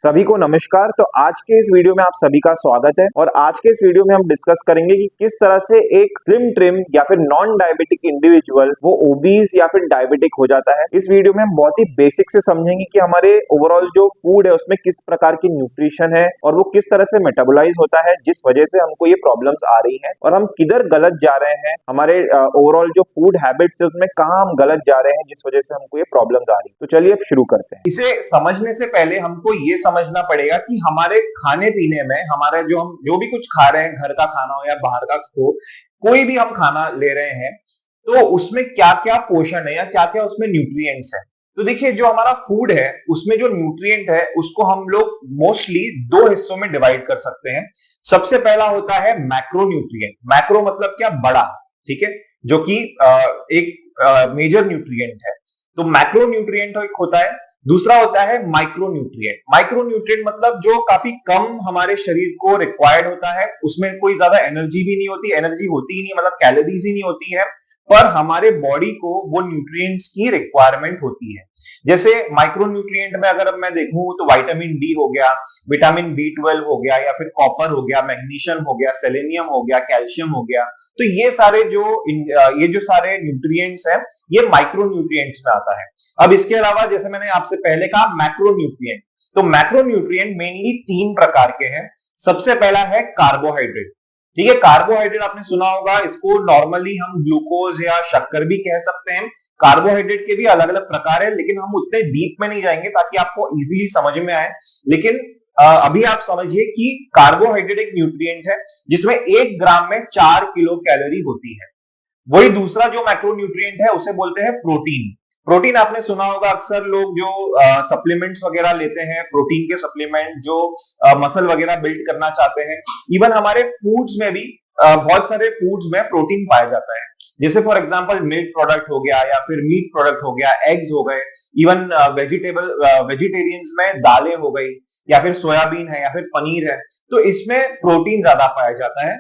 सभी को नमस्कार। तो आज के इस वीडियो में आप सभी का स्वागत है और आज के इस वीडियो में हम डिस्कस करेंगे कि किस तरह से एक स्लिम ट्रिम या फिर नॉन डायबिटिक इंडिविजुअल वो ओबीज या फिर डायबिटिक हो जाता है। इस वीडियो में हम बहुत ही बेसिक से समझेंगे कि हमारे ओवरऑल जो फूड है उसमें किस प्रकार की न्यूट्रिशन है और वो किस तरह से मेटाबोलाइज होता है जिस वजह से हमको ये प्रॉब्लम्स आ रही है और हम किधर गलत जा रहे हैं, हमारे ओवरऑल जो फूड हैबिट्स है उसमें कहाँ हम गलत जा रहे हैं जिस वजह से हमको ये प्रॉब्लम्स आ रही है। तो चलिए अब शुरू करते हैं। इसे समझने से पहले हमको ये समझना पड़ेगा कि हमारे खाने पीने में हमारा हम जो भी कुछ खा रहे हैं, घर का खाना हो या बाहर का हो, कोई भी हम खाना ले रहे हैं तो उसमें क्या क्या पोषण है या क्या क्या उसमें न्यूट्रिएंट्स है। तो देखिए, जो हमारा फूड है उसमें जो न्यूट्रिएंट है उसको हम लोग मोस्टली दो हिस्सों में डिवाइड कर सकते हैं। सबसे पहला होता है मैक्रो न्यूट्रिएंट। मैक्रो मतलब क्या? बड़ा, ठीक है, जो कि एक मेजर न्यूट्रिएंट है। तो मैक्रो न्यूट्रिएंट एक होता है। दूसरा होता है माइक्रो न्यूट्रिएंट। माइक्रो न्यूट्रिएंट मतलब जो काफी कम हमारे शरीर को रिक्वायर्ड होता है, उसमें कोई ज्यादा एनर्जी भी नहीं होती, एनर्जी होती ही नहीं, मतलब कैलोरीज ही नहीं होती है, पर हमारे बॉडी को वो न्यूट्रिएंट्स की रिक्वायरमेंट होती है। जैसे माइक्रो न्यूट्रिएंट में अगर मैं देखूं तो विटामिन डी हो गया, विटामिन बी12 हो गया, या फिर कॉपर हो गया, मैग्नीशियम हो गया, सेलेनियम हो गया, कैल्शियम हो गया। तो ये जो सारे न्यूट्रिएंट्स हैं ये माइक्रो न्यूट्रिएंट्स में आता है। अब इसके अलावा जैसे मैंने आपसे पहले कहा मैक्रो न्यूट्रिएंट, तो मैक्रो न्यूट्रिएंट मेनली तीन प्रकार के हैं। सबसे पहला है कार्बोहाइड्रेट। ठीक है, कार्बोहाइड्रेट आपने सुना होगा, इसको नॉर्मली हम ग्लूकोज या शक्कर भी कह सकते हैं। कार्बोहाइड्रेट के भी अलग अलग प्रकार है, लेकिन हम उतने डीप में नहीं जाएंगे ताकि आपको इजीली समझ में आए। लेकिन अभी आप समझिए कि कार्बोहाइड्रेट एक न्यूट्रिएंट है जिसमें 1 ग्राम में 4 किलो कैलोरी होती है। वही दूसरा जो मैक्रो न्यूट्रिएंट है उसे बोलते हैं प्रोटीन। प्रोटीन आपने सुना होगा, अक्सर लोग जो सप्लीमेंट्स वगैरह लेते हैं, प्रोटीन के सप्लीमेंट जो मसल वगैरह बिल्ड करना चाहते हैं, इवन हमारे फूड्स में भी बहुत सारे फूड्स में प्रोटीन पाया जाता है। जैसे फॉर एग्जांपल मिल्क प्रोडक्ट हो गया, या फिर मीट प्रोडक्ट हो गया, एग्स हो गए, इवन वेजिटेरियंस में दालें हो गई, या फिर सोयाबीन है, या फिर पनीर है, तो इसमें प्रोटीन ज्यादा पाया जाता है।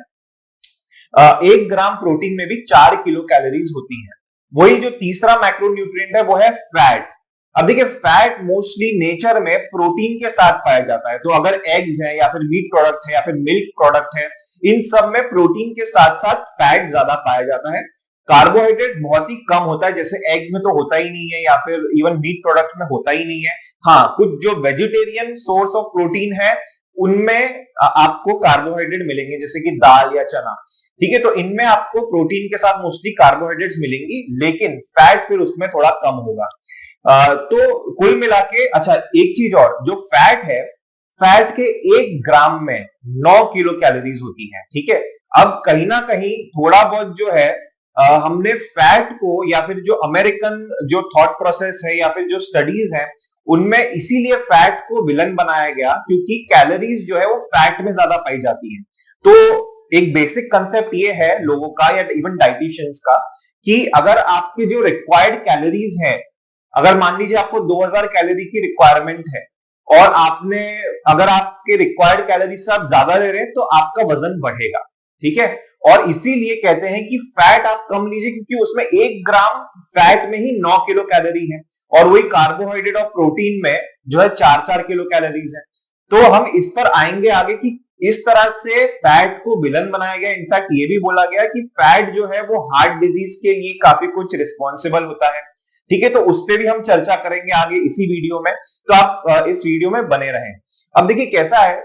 1 ग्राम प्रोटीन में भी 4 किलो कैलोरीज होती है। वही जो तीसरा मैक्रो न्यूट्रिएंट है वो है फैट। अब देखिए, फैट मोस्टली नेचर में प्रोटीन के साथ पाया जाता है। तो अगर एग्स है, या फिर मीट प्रोडक्ट है, या फिर मिल्क प्रोडक्ट है, इन सब में प्रोटीन के साथ साथ फैट ज्यादा पाया जाता है। कार्बोहाइड्रेट बहुत ही कम होता है, जैसे एग्स में तो होता ही नहीं है, या फिर इवन मीट प्रोडक्ट में होता ही नहीं है। हाँ, कुछ जो वेजिटेरियन सोर्स ऑफ प्रोटीन है उनमें आपको कार्बोहाइड्रेट मिलेंगे, जैसे कि दाल या चना। ठीक है, तो इनमें आपको प्रोटीन के साथ मोस्टली कार्बोहाइड्रेट्स मिलेंगी, लेकिन फैट फिर उसमें थोड़ा कम होगा। तो कुल मिला के, अच्छा एक चीज और, जो फैट है, फैट के 1 ग्राम में 9 किलो कैलोरीज होती है। ठीक है, अब कहीं ना कहीं थोड़ा बहुत जो है हमने फैट को, या फिर जो अमेरिकन जो थॉट प्रोसेस है, या फिर जो स्टडीज है, उनमें इसीलिए फैट को विलन बनाया गया क्योंकि कैलोरीज जो है वो फैट में ज्यादा पाई जाती है। तो एक बेसिक कंसेप्ट ये है लोगों का, या इवन डाइटिशियंस का, कि अगर आपके जो रिक्वायर्ड कैलोरीज है, अगर मान लीजिए आपको 2000 कैलोरी की रिक्वायरमेंट है, और अगर आपके रिक्वायर्ड कैलोरी से आप ज्यादा ले रहे हैं तो आपका वजन बढ़ेगा। ठीक है, और इसीलिए कहते हैं कि फैट आप कम लीजिए, क्योंकि उसमें 1 ग्राम फैट में ही 9 किलो कैलोरी है, और वही कार्बोहाइड्रेट और प्रोटीन में जो है 4-4 किलो कैलोरीज है। तो हम इस पर आएंगे आगे कि इस तरह से फैट को विलन बनाया गया। इनफैक्ट ये भी बोला गया कि फैट जो है वो हार्ट डिजीज के लिए काफी कुछ रिस्पॉन्सिबल होता है। ठीक है, तो उस पर भी हम चर्चा करेंगे आगे इसी वीडियो में, तो आप इस वीडियो में बने रहें। अब देखिए कैसा है,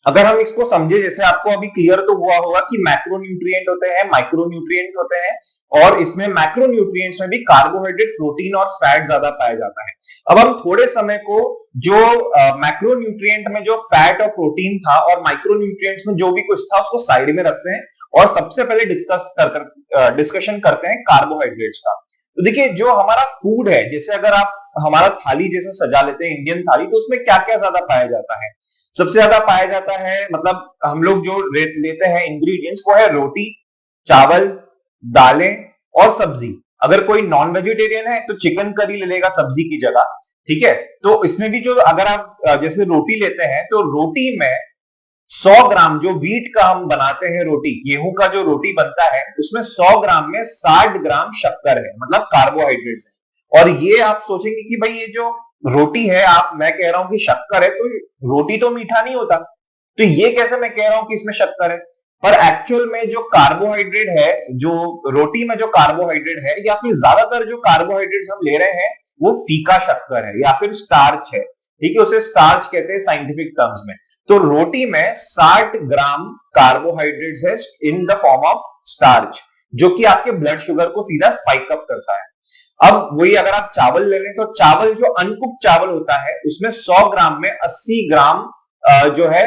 अगर हम इसको समझे, जैसे आपको अभी क्लियर तो हुआ होगा कि मैक्रो न्यूट्रिएंट होते हैं, माइक्रो न्यूट्रिएंट होते हैं, और इसमें मैक्रो न्यूट्रिएंट्स में भी कार्बोहाइड्रेट, प्रोटीन और फैट ज्यादा पाया जाता है। अब हम थोड़े समय को जो मैक्रो न्यूट्रिएंट में जो फैट और प्रोटीन था, और माइक्रो न्यूट्रिएंट्स में जो भी कुछ था, उसको साइड में रखते हैं, और सबसे पहले डिस्कशन करते हैं कार्बोहाइड्रेट्स का। तो देखिए, जो हमारा फूड है, जैसे अगर आप हमारा थाली जैसे सजा लेते हैं, इंडियन थाली, तो उसमें क्या क्या ज्यादा पाया जाता है? सबसे ज्यादा पाया जाता है, मतलब हम लोग जो लेते हैं इंग्रेडिएंट्स, वो है रोटी, चावल, दालें और सब्जी। अगर कोई नॉन वेजिटेरियन है तो चिकन करी ले लेगा सब्जी की जगह। ठीक है, तो इसमें भी जो, अगर आप जैसे रोटी लेते हैं, तो रोटी में 100 ग्राम जो व्हीट का हम बनाते हैं रोटी, गेहूं का जो रोटी बनता है, उसमें 100 ग्राम में 60 ग्राम शक्कर है, मतलब कार्बोहाइड्रेट्स है। और ये आप सोचेंगे कि भाई ये जो रोटी है, मैं कह रहा हूं कि शक्कर है, तो रोटी तो मीठा नहीं होता, तो ये कैसे मैं कह रहा हूं कि इसमें शक्कर है? पर एक्चुअल में जो कार्बोहाइड्रेट है, जो रोटी में जो कार्बोहाइड्रेट है, या फिर ज्यादातर जो कार्बोहाइड्रेट हम ले रहे हैं, वो फीका शक्कर है या फिर स्टार्च है। ठीक है, उसे स्टार्च कहते हैं साइंटिफिक टर्म्स में। तो रोटी में 60 ग्राम कार्बोहाइड्रेट्स है in the form of starch, जो कि आपके ब्लड शुगर को सीधा स्पाइक अप करता है। अब वही अगर आप चावल ले लें, तो चावल जो अनकुक्ड चावल होता है, उसमें 100 ग्राम में 80 ग्राम जो है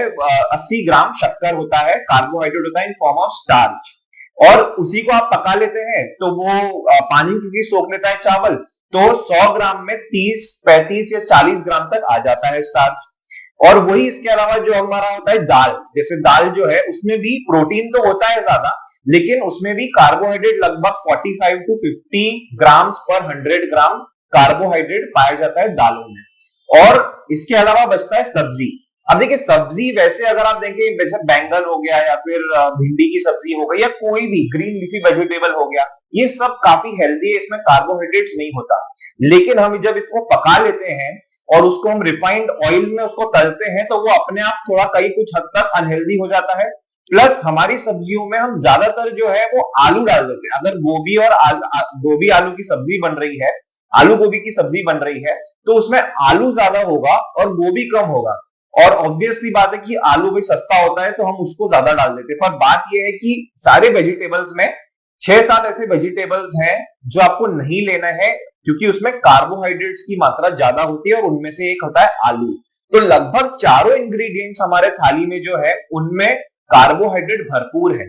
80 ग्राम शक्कर होता है, कार्बोहाइड्रेट होता है इन फॉर्म ऑफ स्टार्च। और उसी को आप पका लेते हैं तो वो पानी क्योंकि सोख लेता है चावल, तो 100 ग्राम में 30, 35 या 40 ग्राम तक आ जाता है स्टार्च। और वही इसके अलावा जो हमारा होता है दाल, जैसे दाल जो है उसमें भी प्रोटीन तो होता है ज्यादा, लेकिन उसमें भी कार्बोहाइड्रेट लगभग 45 टू 50 ग्राम्स पर 100 ग्राम कार्बोहाइड्रेट पाया जाता है दालों में। और इसके अलावा बचता है सब्जी। अब देखिए, सब्जी वैसे अगर आप देखें, जैसे बैंगन हो गया या फिर भिंडी की सब्जी हो गई या कोई भी ग्रीन लीफी वेजिटेबल हो गया, ये सब काफी हेल्दी है, इसमें कार्बोहाइड्रेट्स नहीं होता। लेकिन हम जब इसको पका लेते हैं और उसको हम रिफाइंड ऑयल में उसको तलते हैं, तो वो अपने आप थोड़ा कई कुछ हद तक अनहेल्दी हो जाता है। प्लस हमारी सब्जियों में हम ज्यादातर जो है वो आलू डाल देते हैं। अगर गोभी और गोभी आलू की सब्जी बन रही है, आलू गोभी की सब्जी बन रही है, तो उसमें आलू ज्यादा होगा और गोभी कम होगा। और ऑब्वियसली बात है कि आलू भी सस्ता होता है, तो हम उसको ज्यादा डाल देते हैं। पर बात यह है कि सारे वेजिटेबल्स में 6-7 ऐसे वेजिटेबल्स हैं जो आपको नहीं लेना है, क्योंकि उसमें कार्बोहाइड्रेट्स की मात्रा ज्यादा होती है, और उनमें से एक होता है आलू। तो लगभग चारों इंग्रेडिएंट्स हमारे थाली में जो है उनमें कार्बोहाइड्रेट भरपूर है।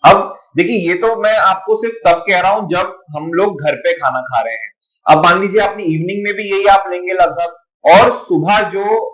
अब देखिए, ये तो मैं आपको सिर्फ तब कह रहा हूं जब हम लोग घर पे खाना खा रहे हैं। अब मान लीजिए अपनी इवनिंग में भी यही आप लेंगे लगभग, और सुबह जो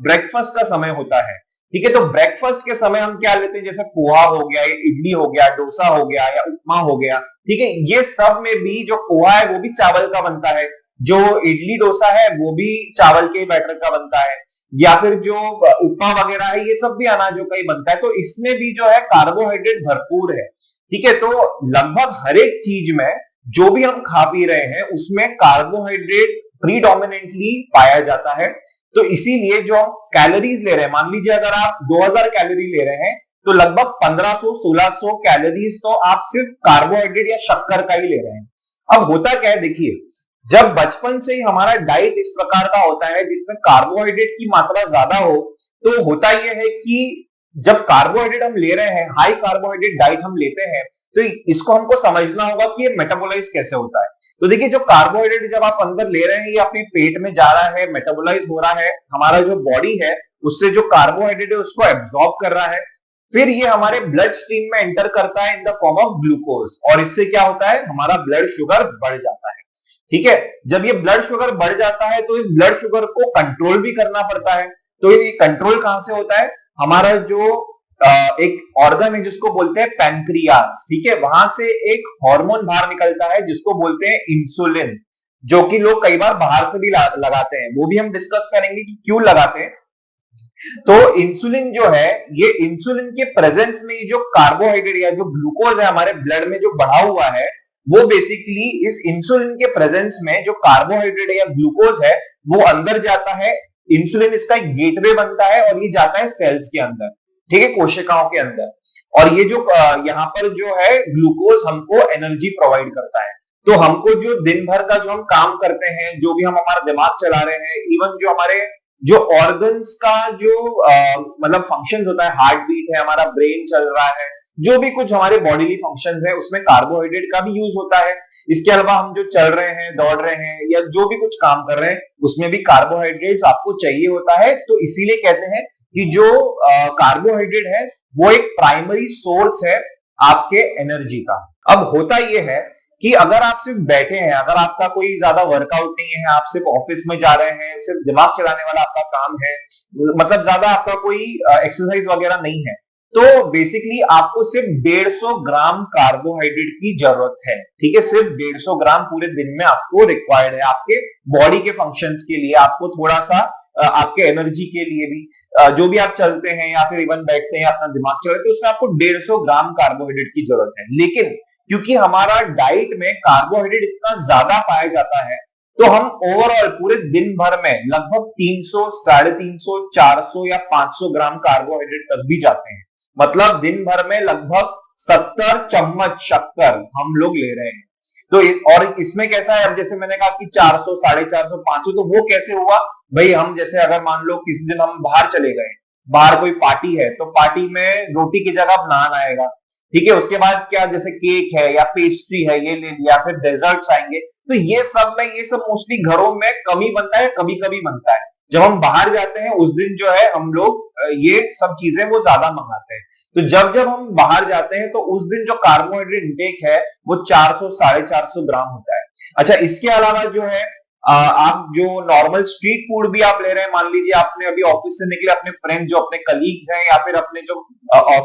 ब्रेकफास्ट का समय होता है, ठीक है, तो ब्रेकफास्ट के समय हम क्या लेते हैं, जैसे पोहा हो गया, इडली हो गया, डोसा हो गया या उपमा हो गया। ठीक है, ये सब में भी जो पोहा है वो भी चावल का बनता है, जो इडली डोसा है वो भी चावल के बैटर का बनता है, या फिर जो उपमा वगैरह है ये सब भी अनाजों का ही बनता है। तो इसमें भी जो है कार्बोहाइड्रेट भरपूर है। ठीक है, तो लगभग हर एक चीज में जो भी हम खा पी रहे हैं उसमें कार्बोहाइड्रेट प्रीडोमिनेंटली पाया जाता है। तो इसीलिए जो हम कैलोरीज ले रहे हैं, मान लीजिए अगर आप 2000 कैलोरी ले रहे हैं, तो लगभग 1500-1600 कैलोरीज तो आप सिर्फ कार्बोहाइड्रेट या शक्कर का ही ले रहे हैं। अब होता क्या है, देखिए, जब बचपन से ही हमारा डाइट इस प्रकार का होता है जिसमें कार्बोहाइड्रेट की मात्रा ज्यादा हो, तो होता यह है कि जब कार्बोहाइड्रेट हम ले रहे हैं, हाई कार्बोहाइड्रेट डाइट हम लेते हैं, तो इसको हमको समझना होगा कि ये मेटाबोलाइज कैसे होता है। तो देखिए, जो कार्बोहाइड्रेट जब आप अंदर ले रहे हैं, ये अपने पेट में जा रहा है, मेटाबोलाइज हो रहा है, हमारा जो बॉडी है उससे जो कार्बोहाइड्रेट है उसको एब्सॉर्ब कर रहा है, फिर ये हमारे ब्लड स्ट्रीम में एंटर करता है in the form of glucose, और इससे क्या होता है, हमारा ब्लड शुगर बढ़ जाता है। ठीक है, जब ये ब्लड शुगर बढ़ जाता है तो इस ब्लड शुगर को कंट्रोल भी करना पड़ता है। तो ये कंट्रोल कहां से होता है, हमारा जो एक ऑर्गन है जिसको बोलते हैं पैनक्रियाज, ठीक है, वहां से एक हार्मोन बाहर निकलता है जिसको बोलते हैं इंसुलिन, जो कि लोग कई बार बाहर से भी लगाते हैं, वो भी हम डिस्कस करेंगे कि क्यों लगाते हैं। तो इंसुलिन जो है, ये इंसुलिन के प्रेजेंस में जो कार्बोहाइड्रेट या जो ग्लूकोज है हमारे ब्लड में जो बढ़ा हुआ है, वो बेसिकली इस इंसुलिन के प्रेजेंस में जो कार्बोहाइड्रेट या ग्लूकोज है वो अंदर जाता है। इंसुलिन इसका एक गेटवे बनता है और ये जाता है सेल्स के अंदर, ठीक है, कोशिकाओं के अंदर। और ये जो यहाँ पर जो है ग्लूकोज हमको एनर्जी प्रोवाइड करता है। तो हमको जो दिन भर का जो हम काम करते हैं, जो भी हम हमारा दिमाग चला रहे हैं, इवन जो हमारे जो ऑर्गन्स का जो मतलब फंक्शंस होता है, हार्ट बीट है, हमारा ब्रेन चल रहा है, जो भी कुछ हमारे बॉडीली फंक्शंस है उसमें कार्बोहाइड्रेट का भी यूज होता है। इसके अलावा हम जो चल रहे हैं, दौड़ रहे हैं या जो भी कुछ काम कर रहे हैं उसमें भी कार्बोहाइड्रेट आपको चाहिए होता है। तो इसीलिए कहते हैं कि जो कार्बोहाइड्रेट है वो एक प्राइमरी सोर्स है आपके एनर्जी का। अब होता यह है कि अगर आप सिर्फ बैठे हैं, अगर आपका कोई ज्यादा वर्कआउट नहीं है, आप सिर्फ ऑफिस में जा रहे हैं, सिर्फ दिमाग चलाने वाला आपका काम है, मतलब ज्यादा आपका कोई एक्सरसाइज वगैरह नहीं है, तो बेसिकली आपको सिर्फ 150 ग्राम कार्बोहाइड्रेट की जरूरत है। ठीक है, सिर्फ 150 ग्राम पूरे दिन में आपको रिक्वायर्ड है आपके बॉडी के फंक्शंस के लिए, आपको थोड़ा सा आपके एनर्जी के लिए भी, जो भी आप चलते हैं या फिर इवन बैठते हैं अपना दिमाग चलाते हैं, तो उसमें आपको 150 ग्राम कार्बोहाइड्रेट की जरूरत है। लेकिन क्योंकि हमारा डाइट में कार्बोहाइड्रेट इतना ज्यादा पाया जाता है, तो हम ओवरऑल पूरे दिन भर में लगभग 300, 350, 400 या 500 ग्राम कार्बोहाइड्रेट तक भी जाते हैं। मतलब दिन भर में लगभग 70 चम्मच शक्कर हम लोग ले रहे हैं। तो और इसमें कैसा है, अब जैसे मैंने कहा कि 400, 450, 500, तो वो कैसे हुआ भाई? हम जैसे अगर मान लो किसी दिन हम बाहर चले गए, बाहर कोई पार्टी है, तो पार्टी में रोटी की जगह नान आएगा, ठीक है। उसके बाद क्या, जैसे केक है या पेस्ट्री है, ये ले लिया, फिर डेजर्ट्स आएंगे। तो ये सब मोस्टली घरों में कम ही बनता है, कभी कभी बनता है। जब हम बाहर जाते हैं उस दिन जो है हम लोग ये सब चीजें वो ज्यादा मंगाते हैं। तो जब जब हम बाहर जाते हैं तो उस दिन जो कार्बोहाइड्रेट इंटेक है वो 400, 450 ग्राम होता है। अच्छा, इसके अलावा जो है आप जो नॉर्मल स्ट्रीट फूड भी आप ले रहे हैं, मान लीजिए आपने अभी ऑफिस से निकले, अपने फ्रेंड जो अपने कलीग्स हैं या फिर अपने जो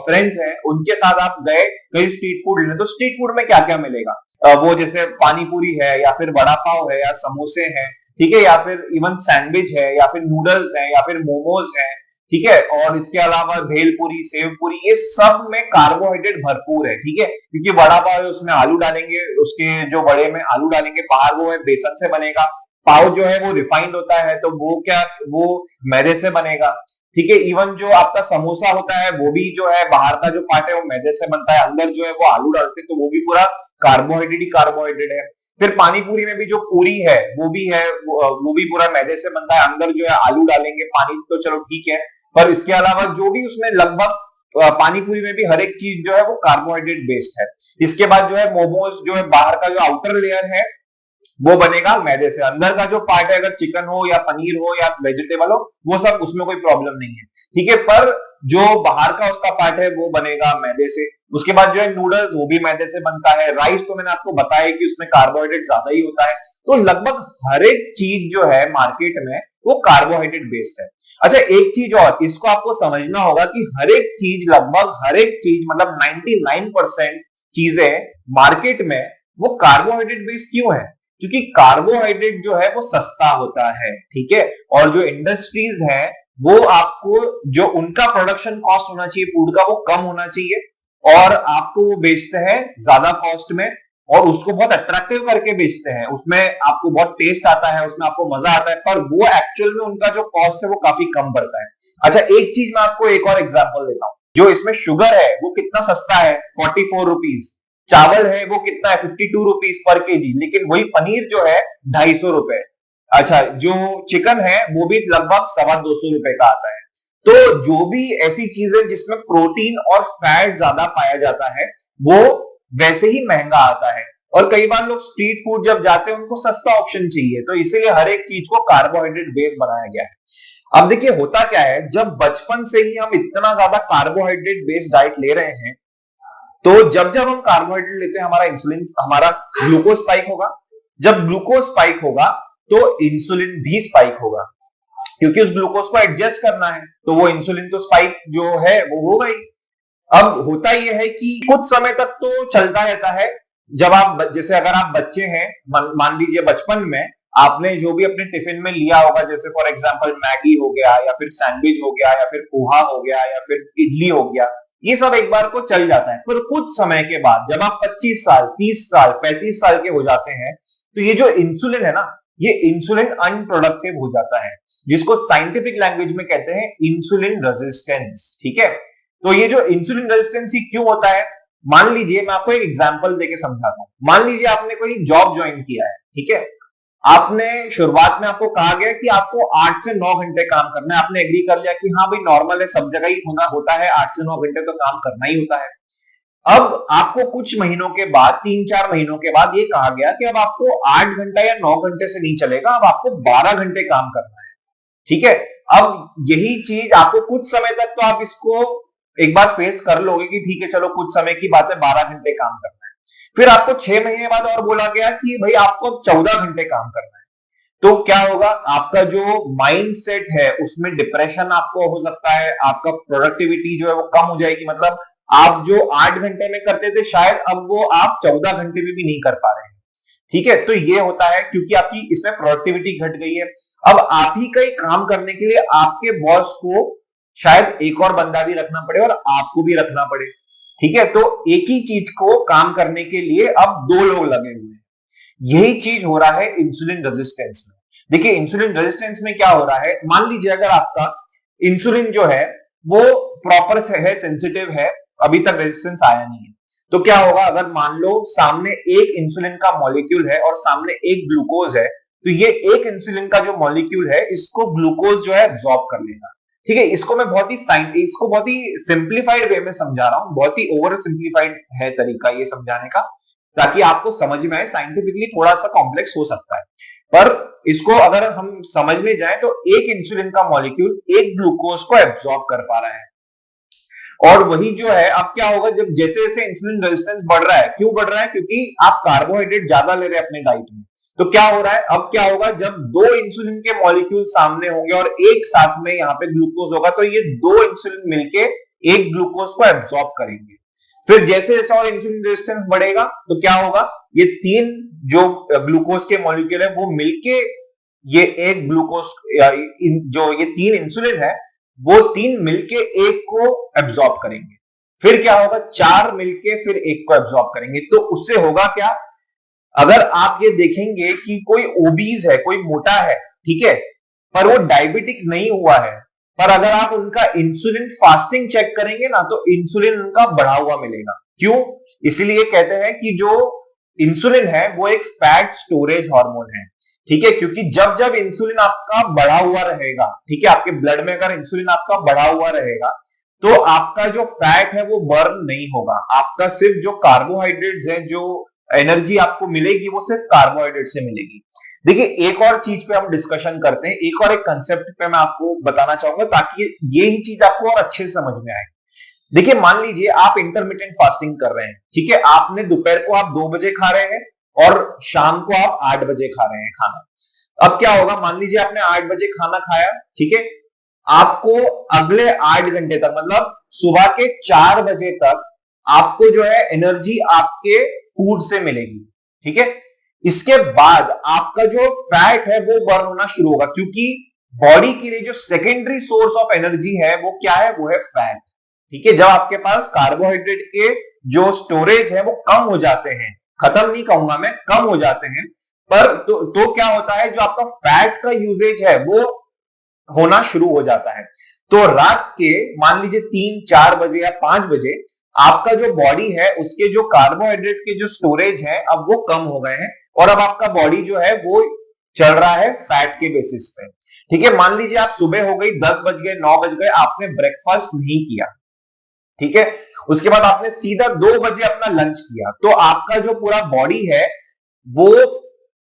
फ्रेंड्स हैं उनके साथ आप गए कहीं स्ट्रीट फूड लेने, तो स्ट्रीट फूड में क्या क्या मिलेगा? वो जैसे पानी पूरी है या फिर वड़ा पाव है या समोसे हैं, ठीक है, या फिर इवन सैंडविच है या फिर नूडल्स है या फिर मोमोज है, ठीक है। और इसके अलावा भेलपुरी, सेवपुरी, ये सब में कार्बोहाइड्रेट भरपूर है, ठीक है। क्योंकि वड़ा पाव है उसमें आलू डालेंगे, उसके जो बड़े में आलू डालेंगे, बाहर वो है बेसन से बनेगा। पाव जो है वो रिफाइंड होता है, तो वो मैदे से बनेगा, ठीक है। इवन जो आपका समोसा होता है वो भी जो है बाहर का जो पार्ट है वो मैदे से बनता है, अंदर जो है वो आलू डालते हैं, तो वो भी पूरा कार्बोहाइड्रेट ही कार्बोहाइड्रेट है। फिर पानी पूरी में भी जो पूरी है वो भी पूरा मैदे से बनता है, अंदर जो है आलू डालेंगे, पानी तो चलो ठीक है, पर इसके अलावा जो भी उसमें लगभग पानी पूरी में भी हर एक चीज जो है वो कार्बोहाइड्रेट बेस्ड है। इसके बाद जो है मोमोज, जो है बाहर का जो आउटर लेयर है वो बनेगा मैदे से, अंदर का जो पार्ट है अगर चिकन हो या पनीर हो या वेजिटेबल हो वो सब उसमें कोई प्रॉब्लम नहीं है, ठीक है। पर जो बाहर का उसका पार्ट है वो बनेगा मैदे से। उसके बाद जो है नूडल्स, वो भी मैदे से बनता है। राइस तो मैंने आपको बताया कि उसमें कार्बोहाइड्रेट ज्यादा ही होता है। तो लगभग हर एक चीज जो है मार्केट में वो कार्बोहाइड्रेट बेस्ड है। अच्छा, एक चीज और इसको आपको समझना होगा कि हर एक चीज, लगभग हर एक चीज, मतलब 99% चीजें मार्केट में वो कार्बोहाइड्रेट बेस्ड क्यों है? क्योंकि कार्बोहाइड्रेट जो है वो सस्ता होता है, ठीक है। और जो इंडस्ट्रीज हैं वो आपको, जो उनका प्रोडक्शन कॉस्ट होना चाहिए फूड का, वो कम होना चाहिए, और आपको वो बेचते हैं ज्यादा कॉस्ट में, और उसको बहुत अट्रैक्टिव करके बेचते हैं। उसमें आपको बहुत टेस्ट आता है, उसमें आपको मजा आता है, पर वो एक्चुअल में उनका जो कॉस्ट है वो काफी कम पड़ता है। अच्छा, एक चीज मैं आपको एक और एग्जांपल देता हूं। जो इसमें शुगर है वो कितना सस्ता है, 44 रुपीज। चावल है वो कितना है, 52 रुपीज पर केजी, लेकिन वही पनीर जो है 250 रुपए। अच्छा, जो चिकन है वो भी लगभग 225 रुपए का आता है। तो जो भी ऐसी चीजें जिसमें प्रोटीन और फैट ज्यादा पाया जाता है वो वैसे ही महंगा आता है। और कई बार लोग स्ट्रीट फूड जब जाते हैं उनको सस्ता ऑप्शन चाहिए, तो इसीलिए हर एक चीज को कार्बोहाइड्रेट बेस्ड बनाया गया है। अब देखिए होता क्या है, जब बचपन से ही हम इतना ज्यादा कार्बोहाइड्रेट बेस्ड डाइट ले रहे हैं, तो जब जब हम कार्बोहाइड्रेट लेते हैं हमारा ग्लूकोज स्पाइक होगा। जब ग्लूकोज स्पाइक होगा तो इंसुलिन भी स्पाइक होगा, क्योंकि उस ग्लूकोज को एडजस्ट करना है, तो वो इंसुलिन तो स्पाइक जो है वो होगा ही। अब होता यह है कि कुछ समय तक तो चलता रहता है। जब आप, जैसे अगर आप बच्चे हैं, मान लीजिए बचपन में आपने जो भी अपने टिफिन में लिया होगा, जैसे फॉर एग्जांपल मैगी हो गया या फिर सैंडविच हो गया या फिर पोहा हो गया या फिर इडली हो गया, ये सब एक बार को चल जाता है। पर कुछ समय के बाद जब आप 25 साल, 30 साल, 35 साल के हो जाते हैं, तो ये जो इंसुलिन है ना, ये इंसुलिन अनप्रोडक्टिव हो जाता है, जिसको साइंटिफिक लैंग्वेज में कहते हैं इंसुलिन रेजिस्टेंस, ठीक है। तो ये जो इंसुलिन रेजिस्टेंस क्यों होता है, मान लीजिए मैं आपको एक एग्जांपल देके समझाता हूं। मान लीजिए आपने कोई जॉब ज्वाइन किया है, ठीक है। आपने शुरुआत में आपको कहा गया कि आपको 8 से 9 घंटे काम करना है, आपने एग्री कर लिया कि हाँ भाई नॉर्मल है, सब जगह ही होता है, 8 से 9 घंटे तो काम करना ही होता है। अब आपको कुछ महीनों के बाद, 3-4 महीनों के बाद ये कहा गया कि अब आपको 8 घंटा या 9 घंटे से नहीं चलेगा, अब आपको 12 घंटे काम करना है, ठीक है। अब यही चीज आपको कुछ समय तक तो आप इसको एक बार फेस कर लोगे कि ठीक है चलो कुछ समय की बात है, 12 घंटे काम करना है। फिर आपको 6 महीने बाद और बोला गया कि भाई आपको 14 घंटे काम करना है। तो क्या होगा, आपका जो माइंड सेट है उसमें डिप्रेशन आपको हो सकता है, आपका प्रोडक्टिविटी जो है वो कम हो जाएगी। मतलब आप जो 8 घंटे में करते थे शायद अब वो आप 14 घंटे में भी नहीं कर पा रहे हैं, ठीक है। तो ये होता है क्योंकि आपकी इसमें प्रोडक्टिविटी घट गई है। अब आप ही का ही काम करने के लिए आपके बॉस को शायद एक और बंदा भी रखना पड़े और आपको भी रखना पड़े, ठीक है। तो एक ही चीज को काम करने के लिए अब 2 लोग लगे हुए हैं। यही चीज हो रहा है इंसुलिन रेजिस्टेंस में। देखिए इंसुलिन रेजिस्टेंस में क्या हो रहा है, मान लीजिए अगर आपका इंसुलिन जो है वो प्रॉपर से है, सेंसिटिव है, अभी तक रेजिस्टेंस आया नहीं है, तो क्या होगा, अगर मान लो सामने एक इंसुलिन का मॉलिक्यूल है और सामने एक ग्लूकोज है, तो ये एक इंसुलिन का जो मॉलिक्यूल है इसको ग्लूकोज जो है एब्जॉर्ब कर लेगा। ठीक है, इसको मैं बहुत ही सिंप्लीफाइड वे में समझा रहा हूं, बहुत ही ओवर सिंप्लीफाइड है तरीका ये समझाने का, ताकि आपको समझ में आए। साइंटिफिकली थोड़ा सा कॉम्प्लेक्स हो सकता है, पर इसको अगर हम समझने जाएं तो एक इंसुलिन का मॉलिक्यूल एक ग्लूकोज को एब्जॉर्ब कर पा रहा है। और वही जो है, अब क्या होगा, जब जैसे जैसे इंसुलिन रेजिस्टेंस बढ़ रहा है, क्यों बढ़ रहा है, क्योंकि आप कार्बोहाइड्रेट ज्यादा ले रहे हैं अपने डाइट में। तो क्या हो रहा है, अब क्या होगा, जब दो इंसुलिन के मॉलिक्यूल सामने होंगे और एक साथ में यहाँ पे ग्लूकोज होगा, तो ये दो इंसुलिन मिलके एक ग्लूकोज को एब्जॉर्ब करेंगे। फिर जैसे जैसे और इंसुलिन रेजिस्टेंस बढ़ेगा तो क्या होगा, ये तीन जो ग्लूकोज के मॉलिक्यूल है वो मिलके ये एक ग्लूकोज, जो ये तीन इंसुलिन है वो तीन मिलके एक को एब्जॉर्ब करेंगे। फिर क्या होगा, चार मिलके फिर एक को एब्जॉर्ब करेंगे। तो उससे होगा क्या, अगर आप ये देखेंगे कि कोई ओबीज है, कोई मोटा है, ठीक है, पर वो डायबिटिक नहीं हुआ है, पर अगर आप उनका इंसुलिन फास्टिंग चेक करेंगे ना, तो इंसुलिन उनका बढ़ा हुआ मिलेगा। क्यों, इसीलिए कहते हैं कि जो इंसुलिन है वो एक फैट स्टोरेज हार्मोन है। ठीक है, क्योंकि जब जब इंसुलिन आपका बढ़ा हुआ रहेगा, ठीक है, आपके ब्लड में अगर इंसुलिन आपका बढ़ा हुआ रहेगा, तो आपका जो फैट है वो बर्न नहीं होगा, आपका सिर्फ जो कार्बोहाइड्रेट्स हैं, जो एनर्जी आपको मिलेगी वो सिर्फ कार्बोहाइड्रेट से मिलेगी। देखिए एक और चीज पे हम डिस्कशन करते हैं, एक और एक कंसेप्ट पे मैं आपको बताना चाहूंगा, ताकि ये ही चीज आपको और अच्छे से समझ में आए। देखिए मान लीजिए आप इंटरमिटेंट फास्टिंग कर रहे हैं, ठीक है, आपने दोपहर को आप 2 बजे खा रहे हैं और शाम को आप 8 बजे खा रहे हैं खाना। अब क्या होगा, मान लीजिए आपने 8 बजे खाना खाया, ठीक है, आपको अगले 8 घंटे तक, मतलब सुबह के 4 बजे तक आपको जो है एनर्जी आपके फूड से मिलेगी। ठीक है, इसके बाद आपका जो फैट है वो बर्न होना शुरू होगा, क्योंकि बॉडी के लिए जो सेकेंडरी सोर्स ऑफ एनर्जी है वो क्या है, वो है फैट। ठीक है, जब आपके पास कार्बोहाइड्रेट के जो स्टोरेज है वो कम हो जाते हैं, खत्म नहीं कहूंगा मैं, कम हो जाते हैं, पर तो क्या होता है, जो आपका फैट का यूजेज है वो होना शुरू हो जाता है। तो रात के मान लीजिए 3-4 बजे या 5 बजे आपका जो बॉडी है उसके जो कार्बोहाइड्रेट के जो स्टोरेज है अब वो कम हो गए हैं, और अब आपका बॉडी जो है वो चल रहा है फैट के बेसिस पे। ठीक है, मान लीजिए आप सुबह हो गई, 10 बज गए, 9 बज गए, आपने ब्रेकफास्ट नहीं किया, ठीक है, उसके बाद आपने सीधा 2 बजे अपना लंच किया, तो आपका जो पूरा बॉडी है वो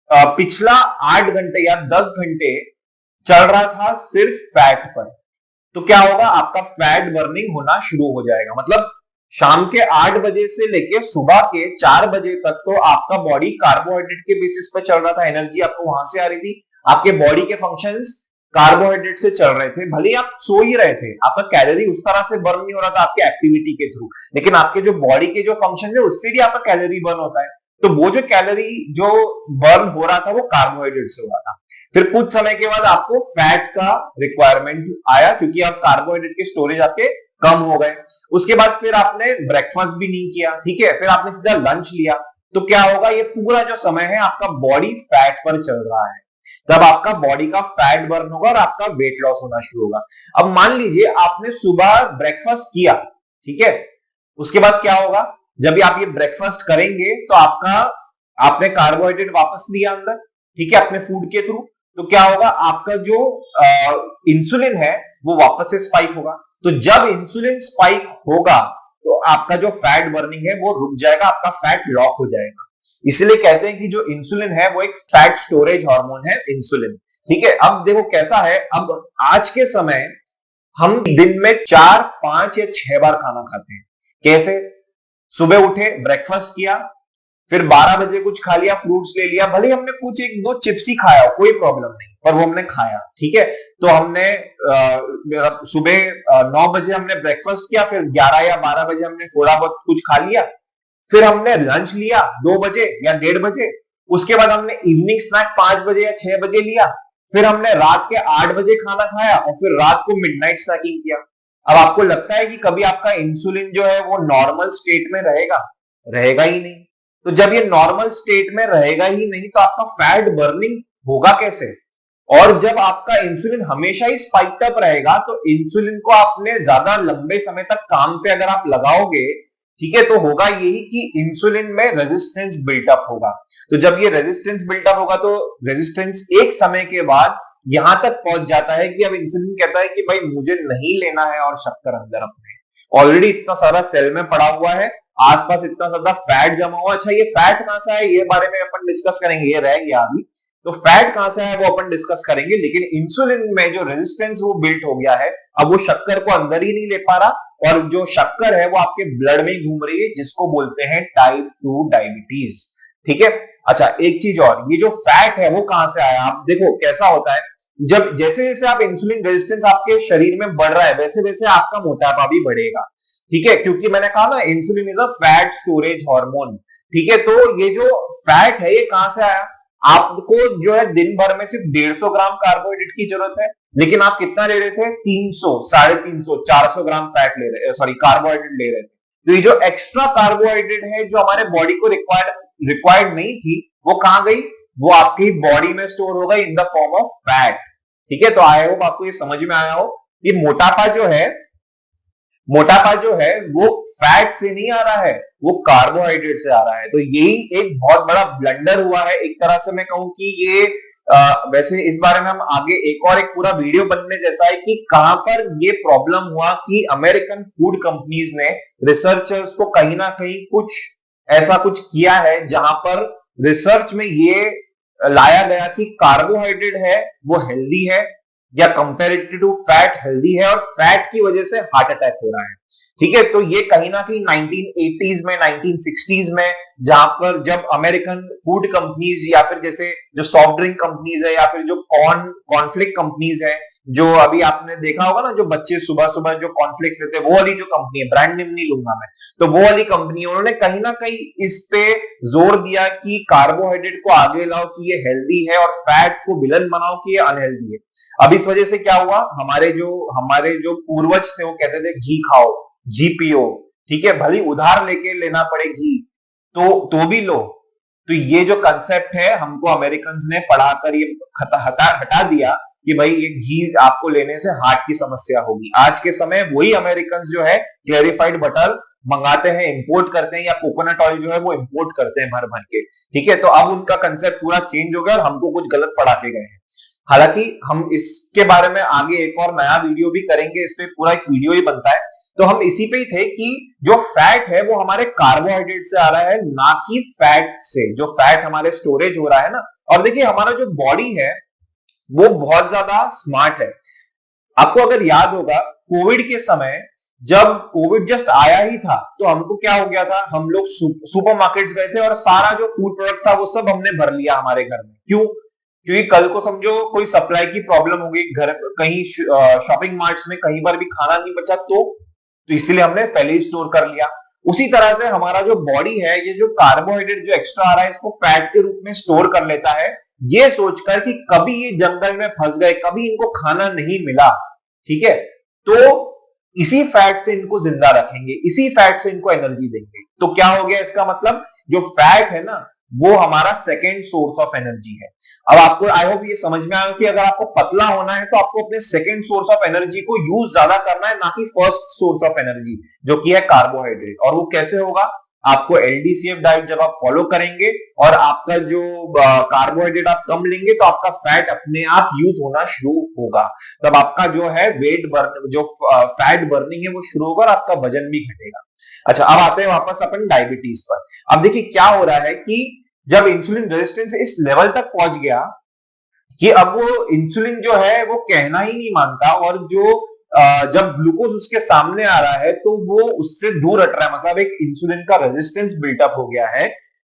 पिछला 8 घंटे या 10 घंटे चल रहा था सिर्फ फैट पर। तो क्या होगा, आपका फैट बर्निंग होना शुरू हो जाएगा। मतलब शाम के 8 बजे से लेके सुबह के 4 बजे तक तो आपका बॉडी कार्बोहाइड्रेट के बेसिस पर चल रहा था, एनर्जी आपको वहां से आ रही थी, आपके बॉडी के फंक्शंस कार्बोहाइड्रेट से चल रहे थे, भले ही आप सो ही रहे थे, आपका कैलोरी उस तरह से बर्न नहीं हो रहा था आपके एक्टिविटी के थ्रू, लेकिन आपके जो बॉडी के जो फंक्शन है उससे भी आपका कैलोरी बर्न होता है। तो वो जो कैलोरी जो बर्न हो रहा था वो कार्बोहाइड्रेट से हो रहा था। फिर कुछ समय के बाद आपको फैट का रिक्वायरमेंट आया, क्योंकि अब कार्बोहाइड्रेट के स्टोरेज आपके कम हो गए। उसके बाद फिर आपने ब्रेकफास्ट भी नहीं किया, ठीक है, फिर आपने सीधा लंच लिया, तो क्या होगा, ये पूरा जो समय है आपका बॉडी फैट पर चल रहा है, तब आपका बॉडी का फैट बर्न होगा और आपका वेट लॉस होना शुरू होगा। अब मान लीजिए आपने सुबह ब्रेकफास्ट किया, ठीक है, उसके बाद क्या होगा, जब भी आप ये ब्रेकफास्ट करेंगे तो आपने कार्बोहाइड्रेट वापस लिया अंदर, ठीक है, अपने फूड के थ्रू, तो क्या होगा, आपका जो इंसुलिन है वो वापस से स्पाइक होगा। तो जब इंसुलिन स्पाइक होगा तो आपका जो फैट बर्निंग है वो रुक जाएगा, आपका फैट लॉक हो जाएगा। इसलिए कहते हैं कि जो इंसुलिन है वो एक फैट स्टोरेज हार्मोन है इंसुलिन। ठीक है, अब देखो कैसा है, अब आज के समय हम दिन में 4, 5 या 6 बार खाना खाते हैं। कैसे, सुबह उठे, ब्रेकफास्ट किया, फिर 12 बजे कुछ खा लिया, फ्रूट्स ले लिया, भले हमने कुछ 1-2 चिप्स ही खाया, कोई प्रॉब्लम नहीं, पर वो हमने खाया। ठीक है, तो हमने सुबह 9 बजे हमने ब्रेकफास्ट किया, फिर 11 या 12 बजे हमने थोड़ा बहुत कुछ खा लिया, फिर हमने लंच लिया 2 बजे या 1:30 बजे, उसके बाद हमने इवनिंग स्नैक 5 बजे या 6 बजे लिया, फिर हमने रात के 8 बजे खाना खाया और फिर रात को मिडनाइट स्नैकिंग किया। अब आपको लगता है कि कभी आपका इंसुलिन जो है वो नॉर्मल स्टेट में रहेगा? रहेगा ही नहीं। तो जब ये नॉर्मल स्टेट में रहेगा ही नहीं तो आपका फैट बर्निंग होगा कैसे? और जब आपका इंसुलिन हमेशा ही स्पाइक्ड अप रहेगा तो इंसुलिन को आपने ज्यादा लंबे समय तक काम पे अगर आप लगाओगे, ठीक है, तो होगा यही कि इंसुलिन में रेजिस्टेंस बिल्टअप होगा। तो जब ये रेजिस्टेंस बिल्टअप होगा तो रेजिस्टेंस एक समय के बाद यहां तक पहुंच जाता है कि अब इंसुलिन कहता है कि भाई मुझे नहीं लेना है और शक्कर अंदर अपने ऑलरेडी इतना सारा सेल में पड़ा हुआ है, आसपास इतना ज्यादा फैट जमा हुआ। अच्छा, ये फैट कहां से है ये बारे में अपन डिस्कस करेंगे, ये रह गया अभी। तो फैट कहां से है वो अपन डिस्कस करेंगे, लेकिन इंसुलिन में जो रेजिस्टेंस वो बिल्ट हो गया है, अब वो शक्कर को अंदर ही नहीं ले पा रहा और जो शक्कर है वो आपके ब्लड में घूम रही है, जिसको बोलते हैं टाइप 2 डायबिटीज। ठीक है। अच्छा, एक चीज और, ये जो फैट है वो कहां से आया? आप देखो कैसा होता है, जब जैसे जैसे आप इंसुलिन रेजिस्टेंस आपके शरीर में बढ़ रहा है वैसे वैसे आपका मोटापा भी बढ़ेगा। ठीक है, क्योंकि मैंने कहा ना insulin is a fat storage hormone. ठीक है, तो ये जो फैट है ये कहां से आया? आपको जो है दिन भर में सिर्फ 150 ग्राम कार्बोहाइड्रेट की जरूरत है, लेकिन आप कितना ले रहे थे? 300, 350, 400 ग्राम फैट ले रहे, सॉरी कार्बोहाइड्रेट ले रहे थे। तो ये जो एक्स्ट्रा कार्बोहाइड्रेट है जो हमारे बॉडी को रिक्वायर्ड नहीं थी, वो कहां गई? वो आपकी बॉडी में स्टोर होगा in the form of fat. ठीक है, तो आई होप आपको ये समझ में आया हो। ये मोटापा जो है वो फैट से नहीं आ रहा है, वो कार्बोहाइड्रेट से आ रहा है। तो यही एक बहुत बड़ा ब्लंडर हुआ है एक तरह से। मैं कहूं कि ये वैसे इस बारे में हम आगे एक पूरा वीडियो बनने जैसा है कि कहां पर ये प्रॉब्लम हुआ कि अमेरिकन फूड कंपनीज ने रिसर्चर्स को कहीं ना कहीं कुछ ऐसा कुछ किया है जहां पर रिसर्च में ये लाया गया कि कार्बोहाइड्रेट है वो हेल्दी है या कंपेरेटिव टू फैट हेल्दी है और फैट की वजह से हार्ट अटैक हो रहा है। ठीक है, तो ये कहीं ना कहीं 1980s में 1960s में जहां पर जब अमेरिकन फूड कंपनीज या फिर जैसे जो सॉफ्ट ड्रिंक कंपनीज है या फिर जो कॉर्नफ्लेक्स कंपनीज है, जो अभी आपने देखा होगा ना, जो बच्चे सुबह सुबह जो कॉर्नफ्लेक्स लेते हैं, वो वाली जो कंपनी है, ब्रांड नेम नहीं लूंगा मैं, तो वो वाली कंपनी, उन्होंने कहीं ना कहीं इस पे जोर दिया कि कार्बोहाइड्रेट को आगे लाओ कि ये हेल्दी है और फैट को विलन बनाओ कि ये अनहेल्दी है। अब इस वजह से क्या हुआ, हमारे जो पूर्वज थे वो कहते थे घी खाओ, घी पियो, ठीक है, भले उधार लेके लेना पड़े घी तो भी लो। तो ये जो कंसेप्ट है हमको अमेरिकन ने पढ़ाकर ये हटा दिया कि भाई ये घी आपको लेने से हार्ट की समस्या होगी। आज के समय वही अमेरिकन जो है क्लेरिफाइड बटर मंगाते हैं, इंपोर्ट करते हैं, या कोकोनट ऑयल जो है वो इंपोर्ट करते हैं भर भर के। ठीक है, तो अब उनका कंसेप्ट पूरा चेंज हो गया और हमको कुछ गलत पढ़ा के गए हैं। हालांकि हम इसके बारे में आगे एक और नया वीडियो भी करेंगे, इस पे पूरा एक वीडियो ही बनता है। तो हम इसी पे ही थे कि जो फैट है वो हमारे कार्बोहाइड्रेट से आ रहा है, ना कि फैट से। जो फैट हमारे स्टोरेज हो रहा है ना, और देखिए हमारा जो बॉडी है वो बहुत ज्यादा स्मार्ट है। आपको अगर याद होगा कोविड के समय, जब कोविड जस्ट आया ही था तो हमको क्या हो गया था, हम लोग सुपरमार्केट्स गए थे और सारा जो फूड प्रोडक्ट था वो सब हमने भर लिया हमारे घर में। क्यों? क्योंकि कल को समझो कोई सप्लाई की प्रॉब्लम हो गई, घर कहीं शॉपिंग मार्ट्स में कहीं पर भी खाना नहीं बचा तो इसीलिए हमने पहले ही स्टोर कर लिया। उसी तरह से हमारा जो बॉडी है, ये जो कार्बोहाइड्रेट जो एक्स्ट्रा आ रहा है इसको फैट के रूप में स्टोर कर लेता है, ये सोचकर कि कभी ये जंगल में फंस गए, कभी इनको खाना नहीं मिला, ठीक है, तो इसी फैट से इनको जिंदा रखेंगे, इसी फैट से इनको एनर्जी देंगे। तो क्या हो गया इसका मतलब, जो फैट है ना वो हमारा सेकेंड सोर्स ऑफ एनर्जी है। अब आपको आई होप ये समझ में आया कि अगर आपको पतला होना है तो आपको अपने सेकेंड सोर्स ऑफ एनर्जी को यूज ज्यादा करना है, ना कि फर्स्ट सोर्स ऑफ एनर्जी जो कि है कार्बोहाइड्रेट। और वो कैसे होगा? आपको एलडीसीएफ डाइट जब आप फॉलो करेंगे और आपका जो कार्बोहाइड्रेट आप कम लेंगे तो आपका फैट अपने आप यूज होना शुरू होगा। तब आपका जो है वेट बर्न, जो फैट बर्निंग है वो शुरू होगा और आपका वजन भी घटेगा। अच्छा, अब आते हैं वापस अपन डायबिटीज पर। अब देखिए क्या हो रहा है कि जब इंसुलिन रेजिस्टेंस इस लेवल तक पहुंच गया कि अब वो इंसुलिन जो है वो कहना ही नहीं मानता, और जो जब ग्लूकोज उसके सामने आ रहा है तो वो उससे दूर हट रहा है, मतलब एक इंसुलिन का रेजिस्टेंस बिल्टअप हो गया है।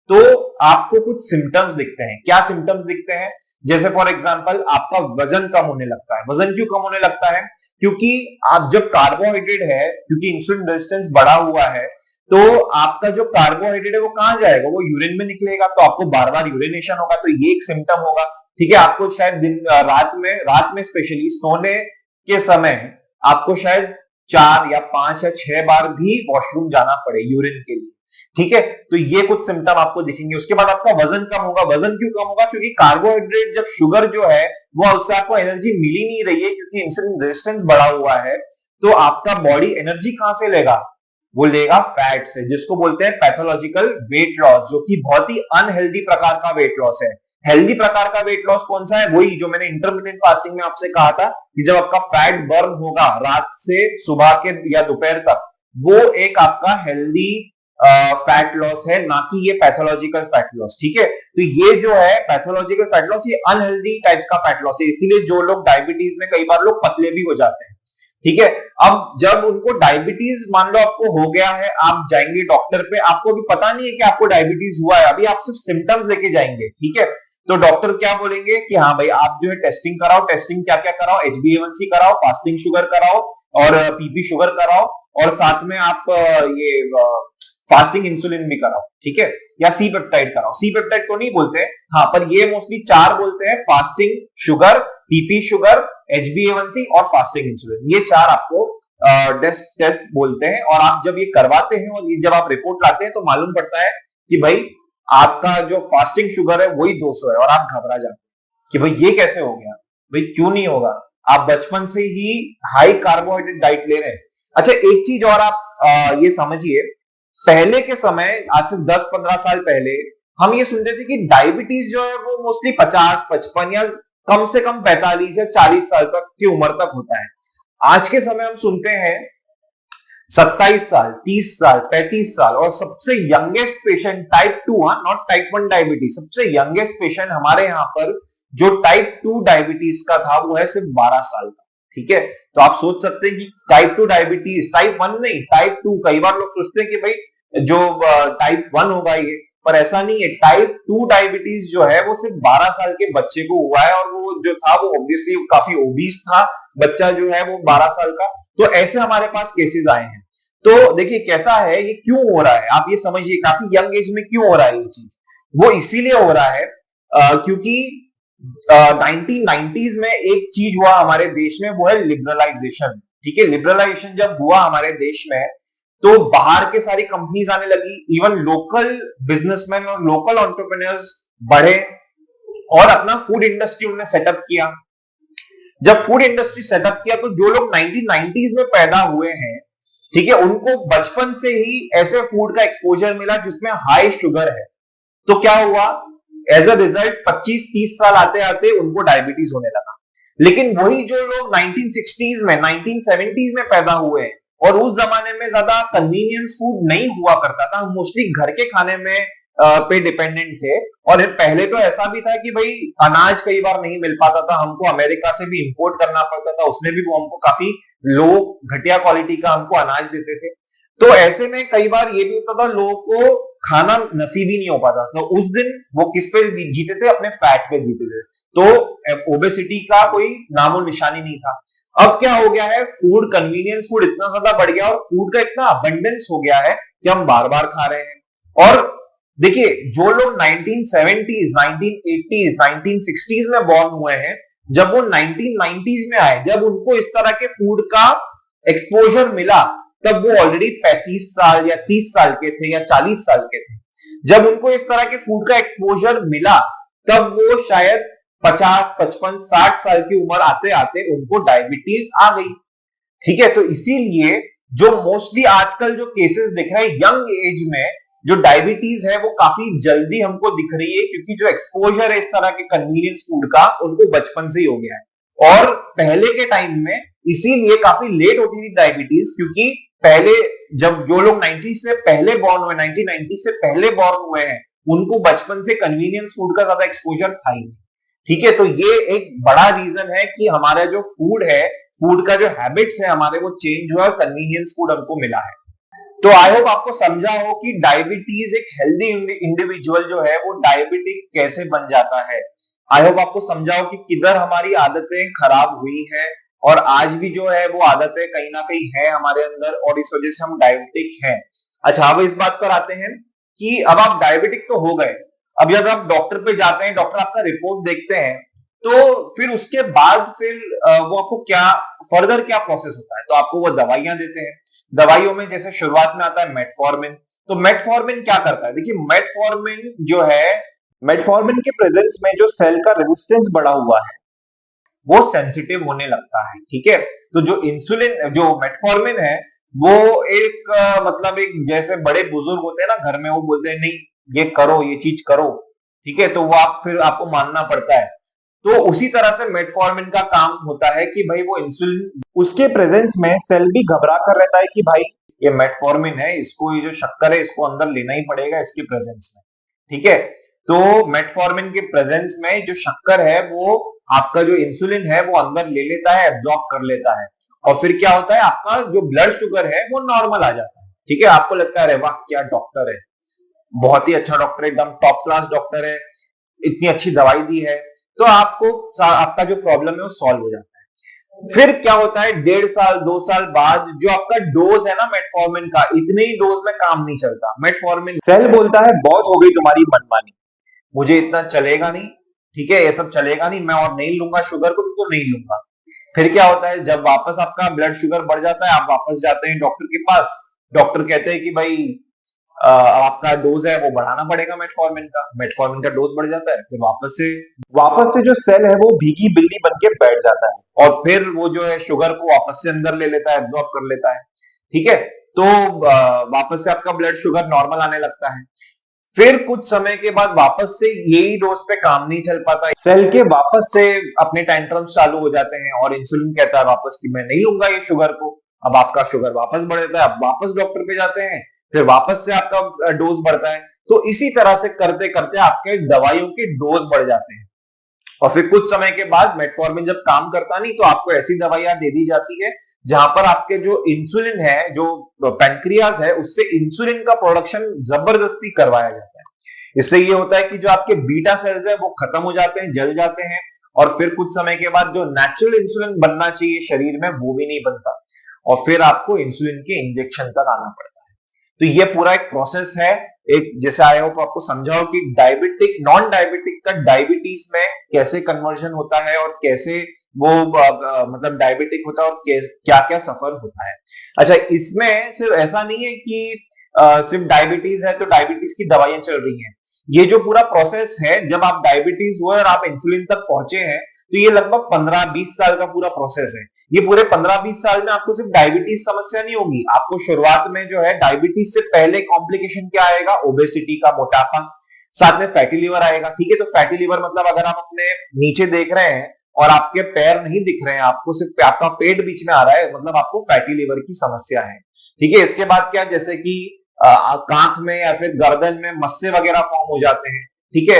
तो आपको कुछ सिम्टम्स दिखते हैं। क्या सिम्टम्स दिखते हैं? जैसे फॉर एग्जांपल आपका वजन कम होने लगता है। वजन क्यों कम होने लगता है? क्योंकि आप जब कार्बोहाइड्रेट है, क्योंकि इंसुलिन रेजिस्टेंस बढ़ा हुआ है, तो आपका जो कार्बोहाइड्रेट है वो कहां जाएगा? वो यूरिन में निकलेगा, तो आपको बार बार यूरिनेशन होगा, तो ये एक सिम्टम होगा। ठीक है, आपको शायद रात में स्पेशली सोने के समय आपको शायद 4 या 5 या 6 बार भी वॉशरूम जाना पड़े यूरिन के लिए। ठीक है, तो ये कुछ सिम्टम आपको दिखेंगे। उसके बाद आपका वजन कम होगा। वजन क्यों कम होगा? क्योंकि कार्बोहाइड्रेट, जब शुगर जो है वो उससे आपको एनर्जी मिल ही नहीं रही है, क्योंकि इंसुलिन रेजिस्टेंस बढ़ा हुआ है, तो आपका बॉडी एनर्जी कहां से लेगा? वो लेगा फैट से, जिसको बोलते हैं पैथोलॉजिकल वेट लॉस, जो कि बहुत ही अनहेल्दी प्रकार का वेट लॉस है। हेल्दी प्रकार का वेट लॉस कौन सा है? वही जो मैंने इंटरमिटेंट फास्टिंग में आपसे कहा था कि जब आपका फैट बर्न होगा रात से सुबह के या दोपहर तक, वो एक आपका हेल्दी फैट लॉस है, ना कि ये पैथोलॉजिकल फैट लॉस। ठीक है, तो ये जो है पैथोलॉजिकल फैट लॉस, ये अनहेल्दी टाइप का फैट लॉस है। इसीलिए जो लोग डायबिटीज में, कई बार लोग पतले भी हो जाते हैं। ठीक है, अब जब उनको डायबिटीज मान लो आपको हो गया है, आप जाएंगे डॉक्टर पे, आपको भी पता नहीं है कि आपको डायबिटीज हुआ है, अभी आप सिर्फ सिम्टम्स लेके जाएंगे। ठीक है, तो डॉक्टर क्या बोलेंगे कि हाँ भाई आप जो है टेस्टिंग कराओ। टेस्टिंग क्या क्या कराओ? HbA1c कराओ, फास्टिंग शुगर कराओ और PP शुगर कराओ, और साथ में आप ये फास्टिंग इंसुलिन भी कराओ। ठीक है, या सी पेप्टाइड कराओ। सी पेप्टाइड तो नहीं बोलते, हाँ, पर ये मोस्टली 4 बोलते हैं: fasting sugar, PP sugar, HbA1c और फास्टिंग इंसुलिन। ये 4 आपको टेस्ट बोलते हैं, और आप जब ये करवाते हैं और ये जब आप रिपोर्ट लाते हैं तो मालूम पड़ता है कि भाई आपका जो फास्टिंग शुगर है वही 200 है, और आप घबरा जाते हैं कि भाई ये कैसे हो गया। भाई क्यों नहीं होगा? आप बचपन से ही हाई कार्बोहाइड्रेट डाइट ले रहे हैं। अच्छा, एक चीज और आप ये समझिए, पहले के समय, आज से 10-15 साल पहले, हम ये सुनते थे कि डायबिटीज जो है वो मोस्टली 50-55 या कम से कम 45 या 40 साल तक की उम्र तक होता है। आज के समय हम सुनते हैं 27 साल, 30 साल, 35 साल, और सबसे youngest patient type 2, not type 1 diabetes, सबसे यंगेस्ट पेशेंट हमारे यहाँ पर जो टाइप 2 डायबिटीज का था वो है सिर्फ 12 साल का। ठीक है, तो आप सोच सकते हैं कि टाइप 2 डायबिटीज, टाइप 1 नहीं, टाइप 2। कई बार लोग सोचते हैं कि भाई जो टाइप 1 होगा ये, पर ऐसा नहीं है। टाइप 2 डायबिटीज जो है वो सिर्फ 12 साल के बच्चे को हुआ है, और वो जो था वो ऑब्वियसली काफी ओबीस था बच्चा जो है वो 12 साल का। तो ऐसे हमारे पास केसेस आए हैं। तो देखिए कैसा है, ये क्यों हो रहा है, आप ये समझिए काफी यंग एज में क्यों हो रहा है ये चीज। वो इसीलिए हो रहा है क्योंकि 1990s में एक चीज हुआ हमारे देश में, वो है लिबरलाइजेशन। ठीक है, लिबरलाइजेशन जब हुआ हमारे देश में, तो बाहर के सारी कंपनीज आने लगी, इवन लोकल बिजनेसमैन और लोकल एंटरप्रेन्योर्स बढ़े, और अपना फूड इंडस्ट्री उन्होंने सेटअप किया। जब फूड इंडस्ट्री सेटअप किया तो जो लोग 1990s में पैदा हुए हैं, ठीक है, उनको बचपन से ही ऐसे फूड का एक्सपोजर मिला जिसमें हाई शुगर है। तो क्या हुआ, एज अ रिजल्ट 25-30 साल आते आते उनको डायबिटीज होने लगा। लेकिन वही जो लोग 1960s में, 1970s में पैदा हुए हैं, और उस जमाने में ज्यादा कन्वीनियंस फूड नहीं हुआ करता था, हम मोस्टली घर के खाने में पे डिपेंडेंट थे। और पहले तो ऐसा भी था कि भाई अनाज कई बार नहीं मिल पाता था, हमको अमेरिका से भी इंपोर्ट करना पड़ता था, उसमें भी वो हमको काफी लो घटिया क्वालिटी का हमको अनाज देते थे। तो ऐसे में कई बार ये भी होता था लोगों को खाना नसीब ही नहीं हो पाता। तो उस दिन वो किस पे जीते थे? अपने फैट पे जीते थे। तो ओबेसिटी का कोई नामो निशानी नहीं था। अब क्या हो गया है, फूड कन्वीनियंस फूड इतना ज्यादा बढ़ गया और फूड का इतना अबंडेंस हो गया है कि हम बार बार खा रहे हैं। और देखिए जो लोग 1970s, 1980s, 1960s में बॉर्न हुए हैं, जब वो 1990s में आए, जब उनको इस तरह के फूड का एक्सपोजर मिला, तब वो ऑलरेडी 35 साल या 30 साल के थे या 40 साल के थे। जब उनको इस तरह के फूड का एक्सपोजर मिला, तब वो शायद 50, 55, 60 साल की उम्र आते आते उनको डायबिटीज आ गई। ठीक है, तो इसीलिए जो मोस्टली आजकल जो केसेस दिख रहे हैं यंग एज में, जो डायबिटीज है वो काफी जल्दी हमको दिख रही है, क्योंकि जो एक्सपोजर है इस तरह के कन्वीनियंस फूड का, उनको बचपन से ही हो गया है। और पहले के टाइम में इसीलिए काफी लेट होती थी डायबिटीज, क्योंकि पहले जब जो लोग 90 से पहले बॉर्न हुए, 1990 से पहले बॉर्न हुए हैं, उनको बचपन से कन्वीनियंस फूड का ज्यादा एक्सपोजर था ही। ठीक है, तो ये एक बड़ा रीजन है कि हमारा जो फूड है, फूड का जो हैबिट्स है हमारे, वो चेंज हुआ और कन्वीनियंस फूड हमको मिला है। तो आई होप आपको समझा हो कि डायबिटीज एक हेल्दी इंडिविजुअल जो है वो डायबिटिक कैसे बन जाता है। आई होप आपको समझा हो कि किधर हमारी आदतें खराब हुई है, और आज भी जो है वो आदतें कहीं ना कहीं है हमारे अंदर, और इस वजह से हम डायबिटिक हैं। अच्छा, अब इस बात पर आते हैं कि अब आप डायबिटिक तो हो गए, अब जब आप डॉक्टर पे जाते हैं, डॉक्टर आपका रिपोर्ट देखते हैं, तो फिर उसके बाद फिर वो आपको क्या फर्दर क्या प्रोसेस होता है? तो आपको वो दवाइयां देते हैं। दवाइयों में जैसे शुरुआत में आता है मेटफॉर्मिन। तो मेटफॉर्मिन क्या करता है? देखिए मेटफॉर्मिन जो है, मेटफॉर्मिन के प्रेजेंस में जो सेल का रेजिस्टेंस बढ़ा हुआ है वो सेंसिटिव होने लगता है, ठीक है। तो जो इंसुलिन, जो मेटफॉर्मिन है, वो एक मतलब एक जैसे बड़े बुजुर्ग होते हैं ना घर में, वो बोलते हैं नहीं ये करो, ये चीज करो, ठीक है, तो वो फिर आपको मानना पड़ता है। तो उसी तरह से मेटफॉर्मिन का काम होता है कि भाई वो इंसुलिन, उसके प्रेजेंस में सेल भी घबरा कर रहता है कि भाई ये मेटफॉर्मिन है, इसको ये जो शक्कर है इसको अंदर लेना ही पड़ेगा इसके प्रेजेंस में, ठीक है। तो मेटफॉर्मिन के प्रेजेंस में जो शक्कर है वो आपका जो इंसुलिन है वो अंदर ले लेता है, एब्जॉर्ब कर लेता है, और फिर क्या होता है, आपका जो ब्लड शुगर है वो नॉर्मल आ जाता है, ठीक है। आपको लगता है अरे वाह क्या डॉक्टर है, बहुत ही अच्छा डॉक्टर है, एकदम टॉप क्लास डॉक्टर है, इतनी अच्छी दवाई दी है, तो आपको आपका जो प्रॉब्लम है वो सॉल्व हो जाता है। फिर क्या होता है, 1.5 साल 2 साल बाद जो आपका डोज है ना मेटफॉर्मिन का, इतने ही डोज में काम नहीं चलता। मेटफॉर्मिन, सेल बोलता है बहुत हो गई तुम्हारी मनमानी, मुझे इतना चलेगा नहीं, ठीक है, ये सब चलेगा नहीं, मैं और नहीं लूंगा शुगर को, तो नहीं लूंगा। फिर क्या होता है, जब वापस आपका ब्लड शुगर बढ़ जाता है, आप वापस जाते हैं डॉक्टर के पास, डॉक्टर कहते हैं कि भाई आपका डोज है वो बढ़ाना पड़ेगा मेटफॉर्मिन का, मेटफॉर्मिन का डोज बढ़ जाता है, फिर वापस से जो सेल है वो भीगी बिल्ली बन के बैठ जाता है और फिर वो जो है शुगर को वापस से अंदर ले लेता है, एब्जॉर्ब कर लेता है, ठीक है। तो वापस से आपका ब्लड शुगर नॉर्मल आने लगता है। फिर कुछ समय के बाद वापस से यही डोज पे काम नहीं चल पाता, सेल के वापस से अपने टेंट्रम्स चालू हो जाते हैं और इंसुलिन कहता है वापस कि मैं नहीं लूंगा ये शुगर को। अब आपका शुगर वापस बढ़ जाता है, अब वापस डॉक्टर पे जाते हैं, फिर वापस से आपका डोज बढ़ता है। तो इसी तरह से करते करते आपके दवाइयों के डोज बढ़ जाते हैं और फिर कुछ समय के बाद मेटफॉर्मिन जब काम करता नहीं तो आपको ऐसी दवाइयां दे दी जाती है जहां पर आपके जो इंसुलिन है, जो पैंक्रियाज है, उससे इंसुलिन का प्रोडक्शन जबरदस्ती करवाया जाता है। इससे ये होता है कि जो आपके बीटा सेल्स है वो खत्म हो जाते हैं, जल जाते हैं, और फिर कुछ समय के बाद जो नेचुरल इंसुलिन बनना चाहिए शरीर में वो भी नहीं बनता और फिर आपको इंसुलिन के इंजेक्शन तक आना पड़ता है। तो ये पूरा एक प्रोसेस है, एक जैसे आई होप आपको समझाओ कि डायबिटिक नॉन डायबिटिक का डायबिटीज में कैसे कन्वर्जन होता है और कैसे वो मतलब डायबिटिक होता है और क्या क्या सफर होता है। अच्छा, इसमें सिर्फ ऐसा नहीं है कि सिर्फ डायबिटीज है तो डायबिटीज की दवाइयां चल रही हैं। ये जो पूरा प्रोसेस है, जब आप डायबिटीज हुए और आप इंसुलिन तक पहुंचे हैं, तो ये लगभग 15-20 साल का पूरा प्रोसेस है। ये पूरे 15-20 साल में आपको सिर्फ डायबिटीज समस्या नहीं होगी, आपको शुरुआत में जो है डायबिटीज से पहले कॉम्प्लिकेशन क्या आएगा, ओबेसिटी का, मोटापा, साथ में फैटी लिवर आएगा, ठीक है। तो फैटी लिवर मतलब अगर आप अपने नीचे देख रहे हैं और आपके पैर नहीं दिख रहे हैं, आपको सिर्फ आपका पेट बीच में आ रहा है, मतलब आपको फैटी लिवर की समस्या है, ठीक है। इसके बाद क्या, जैसे कि कांख में या फिर गर्दन में मस्से वगैरह फॉर्म हो जाते हैं, ठीक है।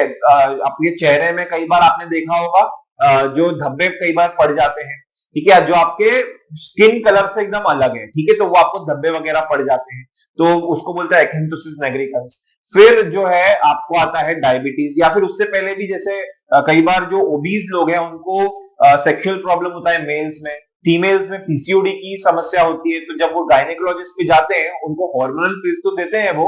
अपने चेहरे में कई बार आपने देखा होगा जो धब्बे कई बार पड़ जाते हैं, ठीक है, जो आपके स्किन कलर से एकदम अलग है, ठीक है, तो वो आपको धब्बे वगैरह पड़ जाते हैं, तो उसको बोलते हैं एक्सेंथोसिस निग्रिकन्स। फिर जो है आपको आता है डायबिटीज, या फिर उससे पहले भी जैसे कई बार जो ओबीज लोग हैं उनको सेक्सुअल प्रॉब्लम होता है मेल्स में, फीमेल्स में पीसीओडी की समस्या होती है, तो जब वो गायनेकोलॉजिस्ट पे जाते हैं उनको हार्मोनल पिल्स तो देते हैं वो,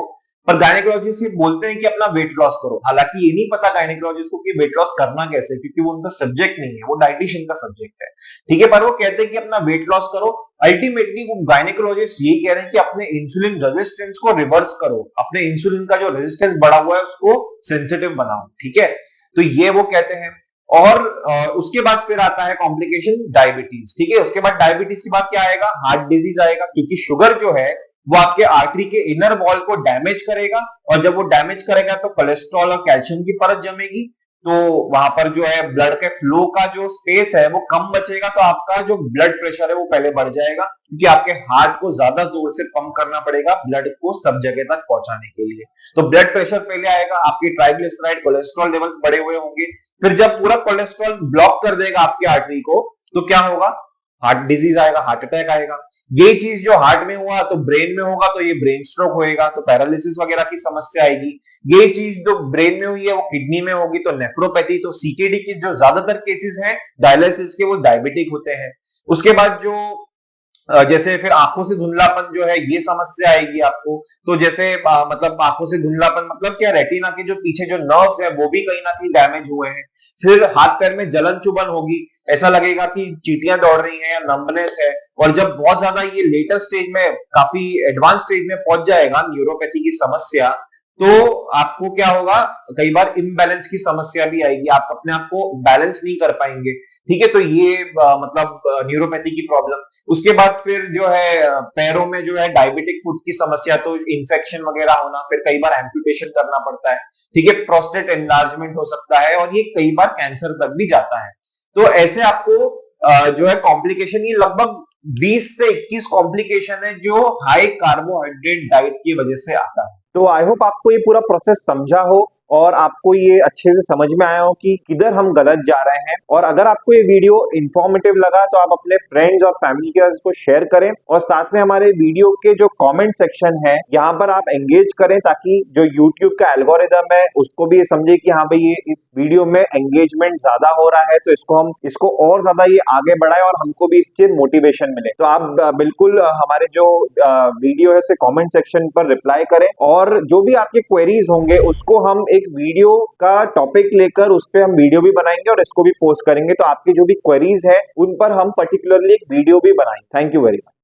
पर गायनेकोलॉजिस्ट ये बोलते हैं कि अपना वेट लॉस करो। हालांकि ये नहीं पता गायनेकोलॉजिस्ट को कि वेट लॉस करना कैसे, क्योंकि वो उनका सब्जेक्ट नहीं है, वो डाइटिशियन का सब्जेक्ट है, ठीक है। पर वो कहते हैं कि अपना वेट लॉस करो। अल्टीमेटली वो गायनेकोलॉजिस्ट यही कह रहे हैं कि अपने इंसुलिन रेजिस्टेंस को रिवर्स करो, अपने इंसुलिन का जो रेजिस्टेंस बढ़ा हुआ है उसको सेंसिटिव बनाओ, ठीक है। तो ये वो कहते हैं। और उसके बाद फिर आता है कॉम्प्लिकेशन डायबिटीज, ठीक है। उसके बाद डायबिटीज के बाद क्या आएगा, हार्ट डिजीज आएगा, क्योंकि शुगर जो है वो आपके आर्टरी के इनर वॉल को डैमेज करेगा, और जब वो डैमेज करेगा तो कोलेस्ट्रॉल और कैल्शियम की परत जमेगी, तो वहां पर जो है ब्लड के फ्लो का जो स्पेस है वो कम बचेगा, तो आपका जो ब्लड प्रेशर है वो पहले बढ़ जाएगा, क्योंकि आपके हार्ट को ज्यादा जोर से पंप करना पड़ेगा ब्लड को सब जगह तक पहुंचाने के लिए। तो ब्लड प्रेशर पहले आएगा, आपके ट्राइग्लिसराइड कोलेस्ट्रॉल लेवल बढ़े हुए होंगे। फिर जब पूरा कोलेस्ट्रॉल ब्लॉक कर देगा आपकी आर्टरी को, तो क्या होगा, हार्ट डिजीज आएगा, हार्ट अटैक आएगा। ये चीज जो हार्ट में हुआ तो ब्रेन में होगा, तो ये ब्रेन स्ट्रोक होएगा, तो पैरालिसिस वगैरह की समस्या आएगी। ये चीज जो ब्रेन में हुई है वो किडनी में होगी, तो नेफ्रोपैथी। तो सीकेडी के जो ज्यादातर केसेस हैं डायलिसिस के, वो डायबिटिक होते हैं। उसके बाद जो जैसे फिर आंखों से धुंधलापन जो है ये समस्या आएगी आपको। तो जैसे मतलब आंखों से धुंधलापन मतलब क्या, रेटिना के जो पीछे जो नर्व्स है वो भी कहीं ना कहीं डैमेज हुए हैं। फिर हाथ पैर में जलन चुभन होगी, ऐसा लगेगा कि चींटियां दौड़ रही हैं या नंबनेस है। और जब बहुत ज्यादा ये लेटर स्टेज में, काफी एडवांस स्टेज में पहुंच जाएगा न्यूरोपैथी की समस्या, तो आपको क्या होगा, कई बार इम्बैलेंस की समस्या भी आएगी, आप अपने आप को बैलेंस नहीं कर पाएंगे। ठीक है, तो ये मतलब न्यूरोपैथी की प्रॉब्लम। उसके बाद फिर जो है पैरों में जो है डायबिटिक फुट की समस्या, तो इन्फेक्शन वगैरह होना, फिर कई बार एम्पुटेशन करना पड़ता है। ठीक है, प्रोस्टेट एनलार्जमेंट हो सकता है, और ये कई बार कैंसर तक भी जाता है। तो ऐसे आपको जो है कॉम्प्लिकेशन, ये लगभग 20 से 21 कॉम्प्लिकेशन है जो हाई कार्बोहाइड्रेट डाइट की वजह से आता है। तो आई होप आपको ये पूरा प्रोसेस समझा हो और आपको ये अच्छे से समझ में आया हो कि किधर हम गलत जा रहे हैं। और अगर आपको ये वीडियो इंफॉर्मेटिव लगा तो आप अपने फ्रेंड्स और फैमिली के साथ इसको शेयर करें, और साथ में हमारे वीडियो के जो कमेंट सेक्शन है यहाँ पर आप एंगेज करें, ताकि जो यूट्यूब का एल्गोरिदम है उसको भी ये समझे कि हाँ भाई ये इस वीडियो में एंगेजमेंट ज्यादा हो रहा है, तो इसको और ज्यादा ये आगे बढ़ाए और हमको भी इससे मोटिवेशन मिले। तो आप बिल्कुल हमारे जो वीडियो है उसे कमेंट सेक्शन पर रिप्लाई करें, और जो भी आपके क्वेरीज होंगे उसको हम एक वीडियो का टॉपिक लेकर उस पर हम वीडियो भी बनाएंगे और इसको भी पोस्ट करेंगे। तो आपकी जो भी क्वेरीज है उन पर हम पर्टिकुलरली एक वीडियो भी बनाएंगे। Thank you very much.